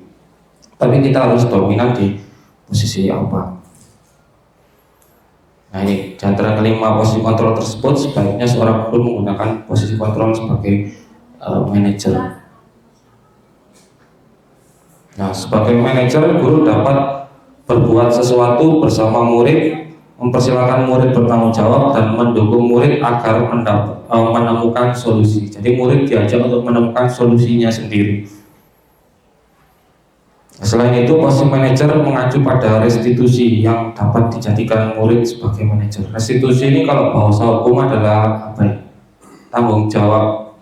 [SPEAKER 1] Tapi kita harus dominan di posisi apa. Nah ini, di antara kelima posisi kontrol tersebut sebaiknya seorang guru menggunakan posisi kontrol sebagai manajer. Nah, sebagai manajer guru dapat berbuat sesuatu bersama murid, mempersilahkan murid bertanggung jawab dan mendukung murid agar menemukan solusi. Jadi murid diajak untuk menemukan solusinya sendiri. Selain itu, posisi manajer mengacu pada restitusi yang dapat dijadikan murid sebagai manajer. Restitusi ini kalau bahasa hukum adalah apa ya? Tanggung jawab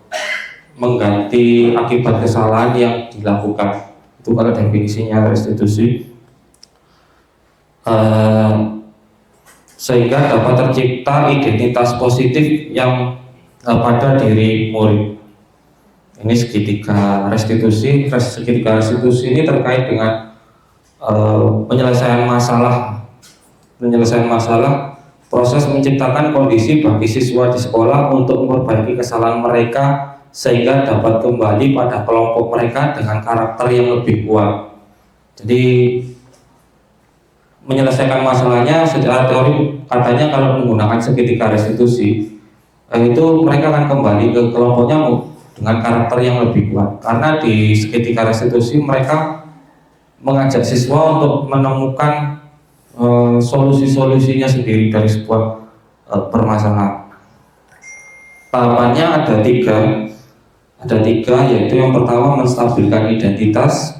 [SPEAKER 1] mengganti akibat kesalahan yang dilakukan. Itu kalau definisinya restitusi. Sehingga dapat tercipta identitas positif yang pada diri murid. Ini segitiga restitusi. Segitiga restitusi ini terkait dengan penyelesaian masalah, proses menciptakan kondisi bagi siswa di sekolah untuk memperbaiki kesalahan mereka sehingga dapat kembali pada kelompok mereka dengan karakter yang lebih kuat. Jadi menyelesaikan masalahnya secara teori katanya kalau menggunakan segitiga restitusi itu mereka akan kembali ke kelompoknya dengan karakter yang lebih kuat, karena di segitiga restitusi mereka mengajak siswa untuk menemukan solusi-solusinya sendiri dari sebuah permasalahan. Tahapannya ada tiga, yaitu yang pertama menstabilkan identitas,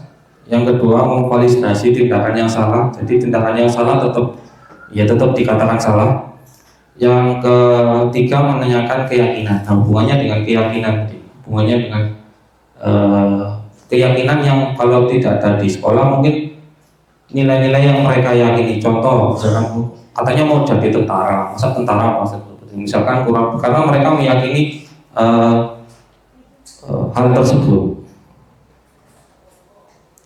[SPEAKER 1] yang kedua memvalidasi tindakan yang salah, jadi tindakan yang salah tetap dikatakan salah. Yang ketiga menanyakan keyakinan. Nah, hubungannya dengan keyakinan yang kalau tidak ada di sekolah mungkin nilai-nilai yang mereka yakini. Contoh, misalkan katanya mau jadi tentara, masa tentara misalkan kurang, karena mereka meyakini hal tersebut.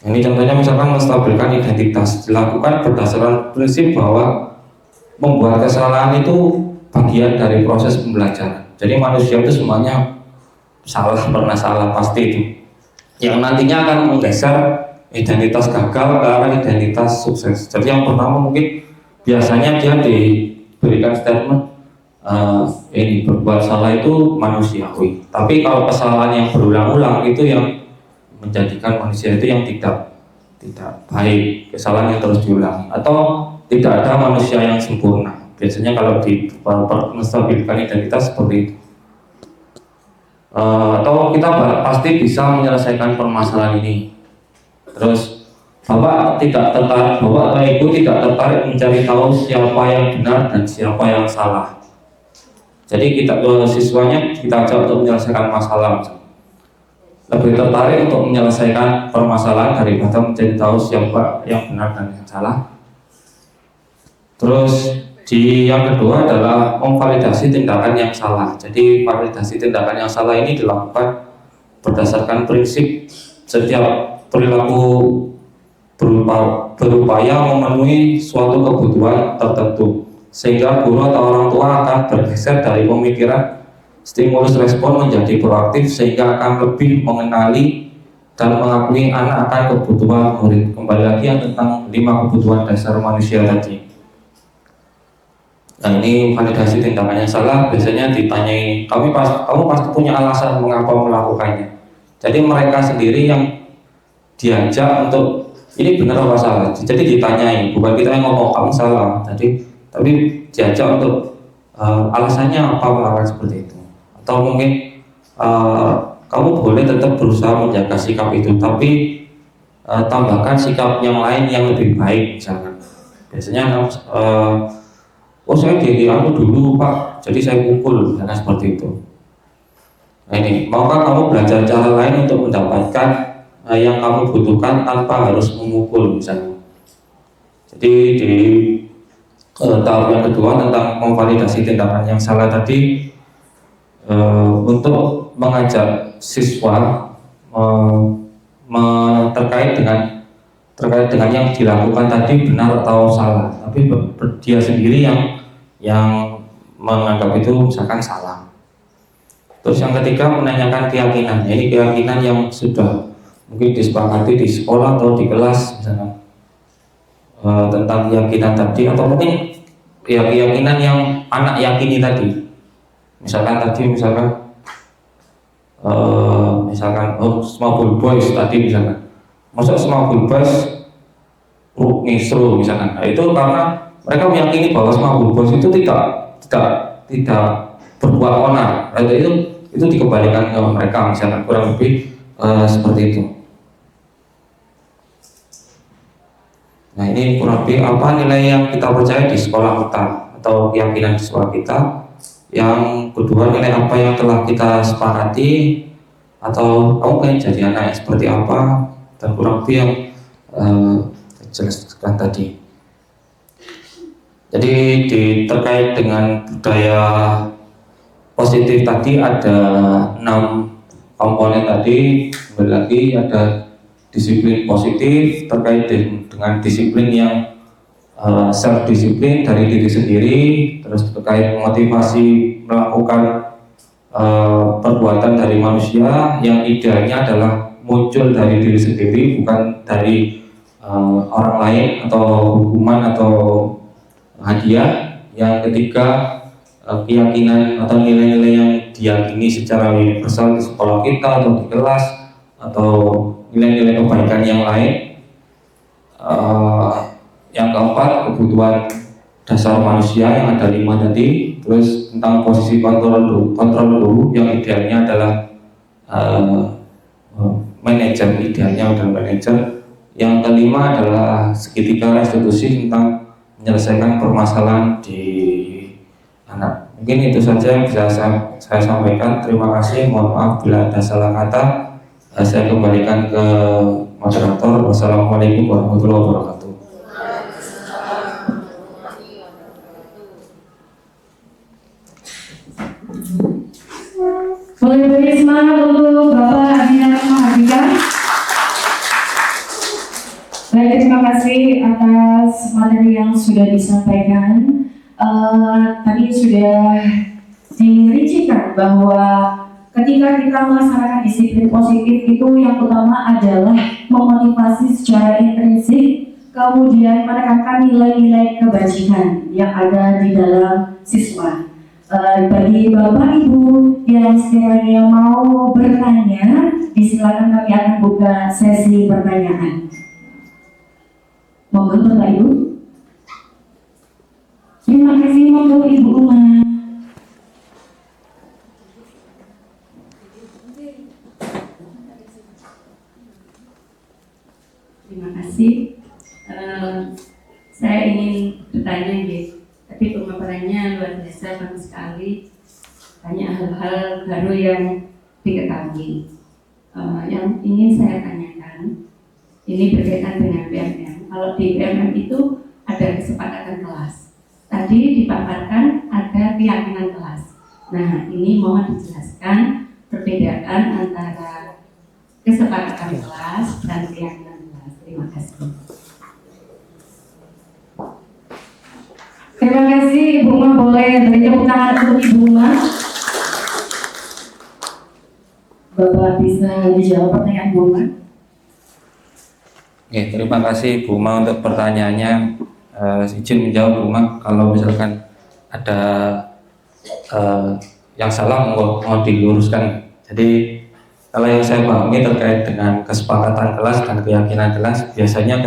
[SPEAKER 1] Ini contohnya misalkan menstabilkan identitas dilakukan berdasarkan prinsip bahwa membuat kesalahan itu bagian dari proses pembelajaran. Jadi manusia itu semuanya pernah salah pasti itu, yang nantinya akan menggeser identitas gagal ke arah identitas sukses. Jadi yang pertama mungkin biasanya dia diberikan statement ini berbuat salah itu manusiawi. Tapi kalau kesalahan yang berulang-ulang itu yang menjadikan manusia itu yang tidak baik, kesalahan yang terus diulang, atau tidak ada manusia yang sempurna. Biasanya kalau menstabilkan identitas seperti itu. Atau kita pasti bisa menyelesaikan permasalahan ini. Terus Bapak atau Ibu tidak tertarik mencari tahu siapa yang benar dan siapa yang salah. Jadi siswanya kita ajak untuk menyelesaikan masalah. Lebih tertarik untuk menyelesaikan permasalahan daripada mencari tahu siapa yang benar dan yang salah. Terus yang kedua adalah memvalidasi tindakan yang salah. Jadi validasi tindakan yang salah ini dilakukan berdasarkan prinsip setiap perilaku berupaya memenuhi suatu kebutuhan tertentu, sehingga guru atau orang tua akan bergeser dari pemikiran stimulus respon menjadi proaktif, sehingga akan lebih mengenali dan mengakui anak akan kebutuhan murid. Kembali lagi yang tentang 5 kebutuhan dasar manusia tadi. Nah, ini validasi tindakan yang salah biasanya ditanyai, kamu pasti punya alasan mengapa melakukannya. Jadi mereka sendiri yang diajak untuk ini benar apa salah. Jadi ditanyai, bukan kita yang ngomong kamu salah. Tapi diajak untuk alasannya apa melakukan seperti itu. Atau mungkin kamu boleh tetap berusaha menjaga sikap itu, tapi tambahkan sikap yang lain yang lebih baik misalkan. Biasanya saya aku dulu Pak, jadi saya pukul, karena seperti itu. Nah ini, maukah kamu belajar cara lain untuk mendapatkan yang kamu butuhkan tanpa harus memukul misalnya. Jadi di tahap yang kedua tentang memvalidasi tindakan yang salah tadi, untuk mengajak siswa terkait dengan yang dilakukan tadi benar atau salah, tapi dia sendiri yang menganggap itu misalkan salah. Terus yang ketiga menanyakan keyakinan. Ini keyakinan yang sudah mungkin disepakati di sekolah atau di kelas misalkan, tentang keyakinan tadi, atau mungkin keyakinan yang anak yakini tadi. Misalkan Small Boys tadi misalkan, masuk Small Boys ngisru misalkan. Nah, itu karena mereka meyakini bahwa Small Boys itu tidak berbuat onar. Itu dikembalikan ke mereka misalkan, kurang lebih seperti itu. Nah, ini kurang lebih apa nilai yang kita percaya di sekolah kita atau keyakinan di sekolah kita. Yang kedua, nilai apa yang telah kita sepakati, atau kamu pengen jadi anak yang seperti apa, dan kurang lebih yang jelaskan tadi. Jadi terkait dengan budaya positif tadi ada 6 komponen tadi. Kembali lagi ada disiplin positif terkait dengan disiplin yang self disiplin dari diri sendiri, terus terkait motivasi melakukan perbuatan dari manusia yang idealnya adalah muncul dari diri sendiri, bukan dari orang lain atau hukuman atau hadiah. Yang ketiga, keyakinan atau nilai-nilai yang diyakini secara universal di sekolah kita atau di kelas, atau nilai-nilai kebaikan yang lain. Yang keempat, kebutuhan dasar manusia yang ada 5 tadi. Terus tentang posisi kontrol guru yang idealnya adalah manajer, idealnya adalah manajer. Yang kelima adalah segitiga restitusi tentang menyelesaikan permasalahan di anak. Mungkin itu saja yang bisa saya sampaikan. Terima kasih, mohon maaf bila ada salah kata. Saya kembalikan ke moderator. Wassalamualaikum warahmatullahi wabarakatuh.
[SPEAKER 4] Boleh beri semangat untuk Bapak Adinata Mahardika. Baik, terima kasih atas materi yang sudah disampaikan. Tadi sudah dirincikan bahwa Ketika kita melaksanakan disiplin positif itu yang utama adalah memotivasi secara intrinsik, kemudian menekankan nilai-nilai kebajikan yang ada di dalam siswa. Bagi Bapak Ibu yang sekiranya mau bertanya, disilakan kami akan buka sesi pertanyaan. Monggo Bapak Ibu. Terima kasih, monggo Ibu Uma.
[SPEAKER 7] Terima kasih. Saya ingin bertanya, tapi pemaparannya luar biasa, bagus sekali. Banyak hal-hal baru yang diketahui. Yang ingin saya tanyakan, ini berkaitan dengan PMM. Kalau di PMM itu ada kesepakatan kelas. Tadi dipaparkan ada keyakinan kelas. Nah, ini mohon dijelaskan perbedaan antara kesepakatan kelas dan keyakinan kelas. Terima kasih.
[SPEAKER 4] Terima kasih Ibu Ma, boleh beri tepuk tangan untuk Ibu Ma. Bapak bisa dijawab pertanyaan Bu Ma.
[SPEAKER 1] Oke, terima kasih Bu Ma untuk pertanyaannya. Izin menjawab Bu Ma, kalau misalkan ada yang salah mau diluruskan. Jadi kalau yang saya pahami terkait dengan kesepakatan kelas dan keyakinan kelas, biasanya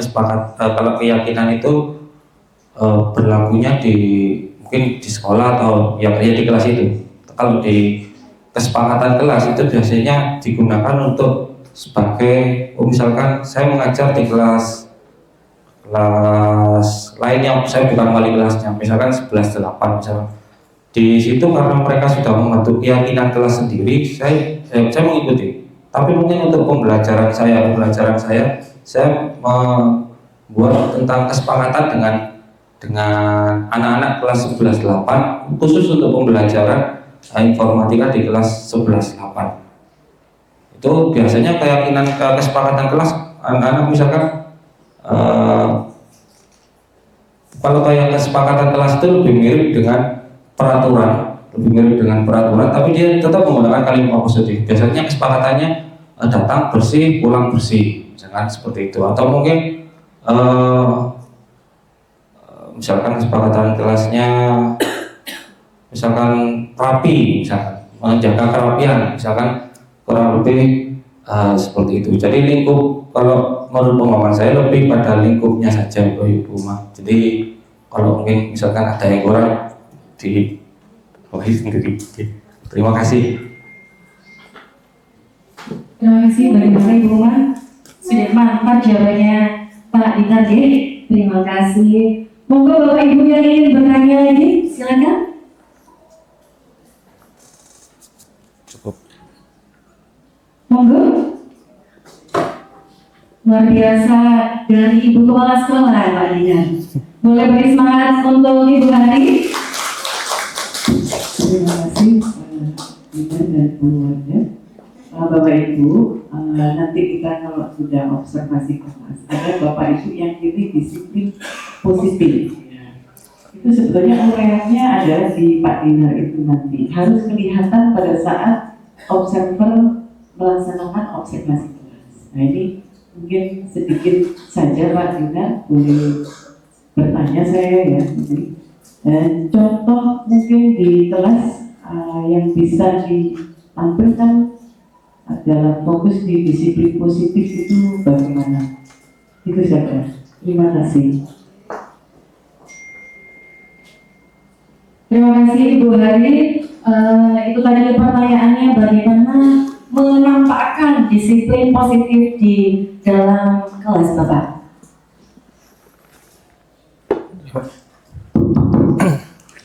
[SPEAKER 1] kalau keyakinan itu berlakunya mungkin di sekolah atau ya di kelas itu. Kalau di kesepakatan kelas itu biasanya digunakan untuk sebagai misalkan saya mengajar di kelas lain yang saya bukan wali kelasnya, misalkan 11-8 misalkan. Di situ karena mereka sudah membentuk keyakinan kelas sendiri, saya mengikuti. Tapi mungkin untuk pembelajaran saya membuat tentang kesepakatan dengan anak-anak kelas 11-8 khusus untuk pembelajaran informatika di kelas 11-8. Itu biasanya keyakinan kesepakatan kelas anak-anak misalkan kalau kayak kesepakatan kelas itu lebih mirip dengan peraturan, tapi dia tetap menggunakan kalimat positif. Biasanya kesepakatannya datang bersih, pulang bersih, misalkan seperti itu. Atau mungkin misalkan kesepakatan kelasnya misalkan rapi, misalkan menjaga kerapian, misalkan kurang lebih seperti itu. Jadi lingkup, kalau menurut pemahaman saya lebih pada lingkupnya saja Ibu Ma. Jadi kalau mungkin misalkan ada yang kurang di sendiri. Terima kasih.
[SPEAKER 4] Terima kasih bagaimana Ibu Ma. Sudah mantap jawabannya Pak Dita. Terima kasih. Monggo Bapak Ibu yang ingin bertanya lagi, silakan.
[SPEAKER 1] Cukup.
[SPEAKER 4] Monggo. Luar biasa dari Ibu Kepala Sekolah Pak Dita. Boleh beri semangat untuk Ibu Hari.
[SPEAKER 5] Terima kasih Dina dan keluarga. Bapak Ibu, nanti kita kalau sudah observasi kelas, ada Bapak Ibu yang pilih disiplin positif. Itu sebetulnya uraiannya ada di Pak Dinar itu nanti. Harus kelihatan pada saat observer melaksanakan observasi kelas. Nah ini mungkin sedikit saja Pak Dinar boleh bertanya saya ya. Dan contoh mungkin di kelas yang bisa ditampilkan dalam fokus di disiplin positif itu bagaimana? Itu saja. Terima kasih.
[SPEAKER 4] Terima kasih Ibu Hari. Itu tadi pertanyaannya, bagaimana menampakkan disiplin positif di dalam kelas Bapak.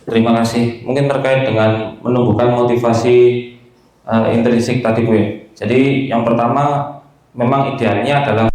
[SPEAKER 1] Terima kasih. Mungkin terkait dengan menumbuhkan motivasi intrinsik tadi Bu ya. Jadi yang pertama memang idealnya adalah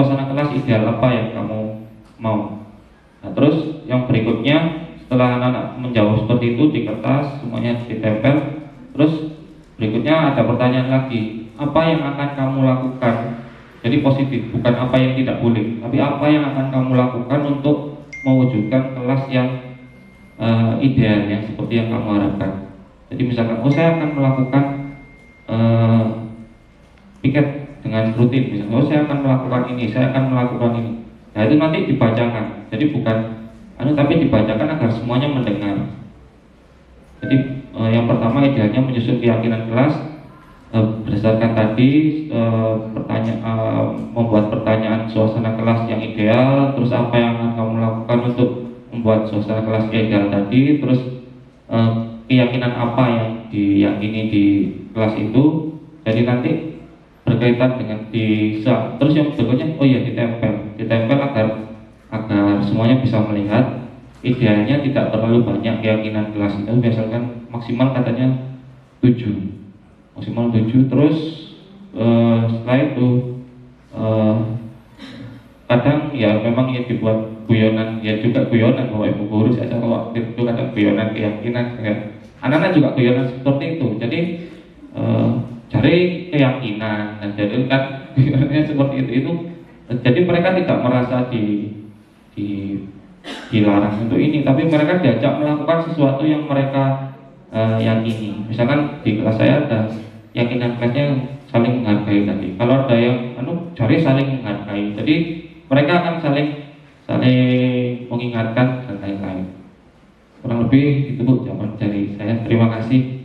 [SPEAKER 8] suasana kelas ideal apa yang kamu mau. Nah, terus yang berikutnya setelah anak-anak menjawab seperti itu di kertas semuanya ditempel, terus berikutnya ada pertanyaan lagi, apa yang akan kamu lakukan? Jadi positif, bukan apa yang tidak boleh, tapi apa yang akan kamu lakukan untuk mewujudkan kelas yang ideal, yang seperti yang kamu harapkan. Jadi misalkan, saya akan melakukan piket dengan rutin, misalnya, saya akan melakukan ini, saya akan melakukan ini. Nah itu nanti dibacakan, jadi bukan tapi dibacakan agar semuanya mendengar. Jadi yang pertama idealnya menyusun keyakinan kelas berdasarkan tadi membuat pertanyaan suasana kelas yang ideal, terus apa yang akan kamu lakukan untuk membuat suasana kelas ideal tadi, terus keyakinan apa yang diyakini di kelas itu. Jadi nanti berkaitan dengan terus yang berikutnya ditempel agar semuanya bisa melihat. Idealnya tidak terlalu banyak keyakinan kelas itu, misalkan maksimal katanya 7, terus setelah itu kadang ya memang ya dibuat guyonan, ya juga guyonan bahwa ibu guru saya waktu itu kadang guyonan keyakinan ya. Anak-anak juga guyonan seperti itu, jadi cari keyakinan, dan jadi kan guyonannya seperti itu jadi mereka tidak merasa dilarang untuk ini, tapi mereka diajak melakukan sesuatu yang mereka yakini. Misalkan di kelas saya ada keyakinan kelasnya saling menghargai tadi. Kalau ada yang cari saling menghargai, jadi mereka akan saling mengingatkan dan lain-lain. Kurang lebih itu Bu jawaban dari saya. Terima kasih.